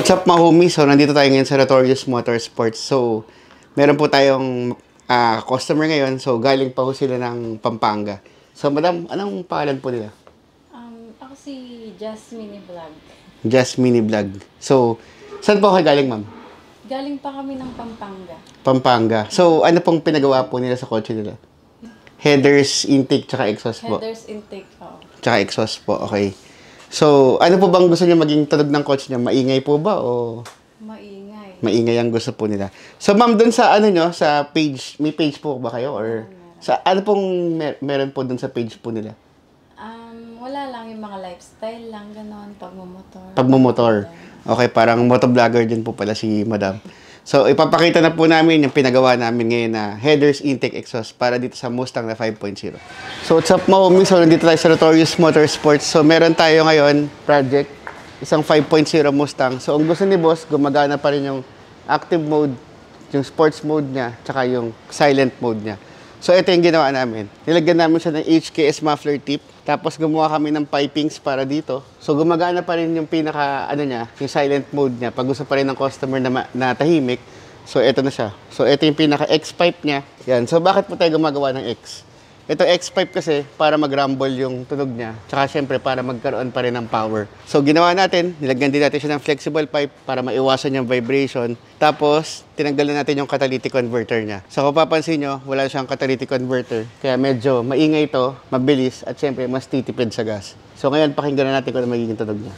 what's up mga homies? So, nandito tayo ngayon sa Notorious Motorsports. So, meron po tayong customer ngayon. So, galing pa po sila ng Pampanga. So, madam, anong pangalan po nila? Ako si Jasmine Vlog. Jasmine Vlog. So, saan po kayo galing, ma'am? Galing pa kami ng Pampanga. Pampanga. So, ano pong pinagawa po nila sa kotse nila? Headers, intake, tsaka exhaust po. Headers intake, Tsaka exhaust po, okay. So, ano po bang gusto niyo maging tunog ng coach niya? Maingay po ba o Maingay. maingay ang gusto po nila? So, ma'am, dun sa ano nyo, sa page, may page po ba kayo? Or sa ano pong meron po dun sa page po nila? Wala lang yung mga lifestyle lang, ganon, pagmumotor. Pagmumotor. Okay, parang motovlogger din po pala si madam. So, ipapakita na po namin yung pinagawa namin ngayon na headers, intake, exhaust para dito sa Mustang na 5.0. So, what's up mga homies? So, nandito tayo sa Notorious Motorsports. So, meron tayo ngayon project, isang 5.0 Mustang. So, ang gusto ni boss, gumagana pa rin yung active mode, yung sports mode niya, tsaka yung silent mode niya. So, ito yung ginawa namin. Nilagyan namin siya ng HKS muffler tip. Tapos, gumawa kami ng pipings para dito. So, gumagana pa rin yung pinaka, yung silent mode niya. Pag gusto pa rin ng customer na tahimik. So, ito na siya. So, ito yung pinaka X-pipe niya. Yan. So, bakit po tayo gumagawa ng X? Ito X-pipe kasi para mag-rumble yung tunog niya. Tsaka syempre para magkaroon pa rin ng power. So ginawa natin, nilagyan din natin siya ng flexible pipe para maiwasan yung vibration. Tapos tinanggalan natin yung catalytic converter niya. So kung papansin nyo, wala siyang catalytic converter. Kaya medyo maingay ito, mabilis at syempre mas titipid sa gas. So ngayon pakinggan na natin kung ano magiging tunog niya.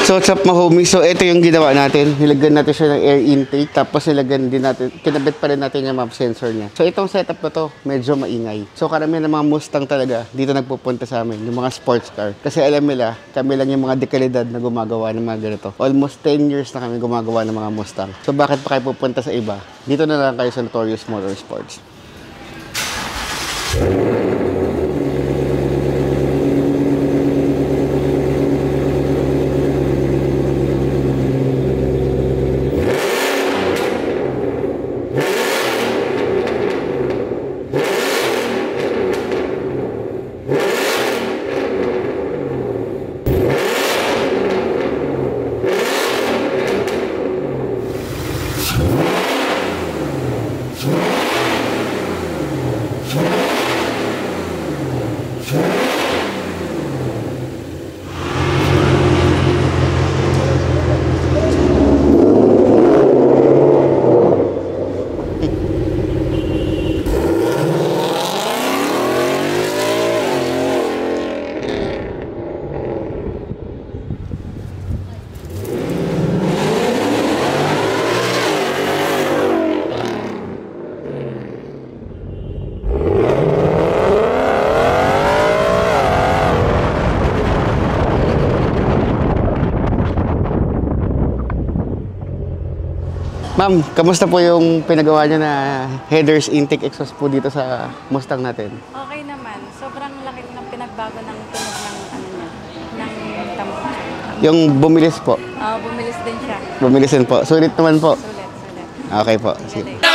So what's up mga homies? So ito yung ginawa natin. Nilagyan natin siya ng air intake. Tapos nilagyan din natin, kinabit pa rin natin yung map sensor niya. So itong setup na to, medyo maingay. So karamihan ng mga Mustang talaga, dito nagpupunta sa amin, yung mga sports car. Kasi alam nila, kami lang yung mga dekalidad na gumagawa ng mga ganito. Almost 10 years na kami gumagawa ng mga Mustang. So bakit pa kayo pupunta sa iba? Dito na lang kayo sa Notorious Motorsports. Ma'am, kamusta po yung pinagawa niyo na headers, intake, exhaust po dito sa Mustang natin? Okay naman. Sobrang laki ng pinagbago ng tunog ng tampo. Yung bumilis po? Bumilis din siya. Bumilis din po. Sulit naman po. Sulit. Okay po. Sige.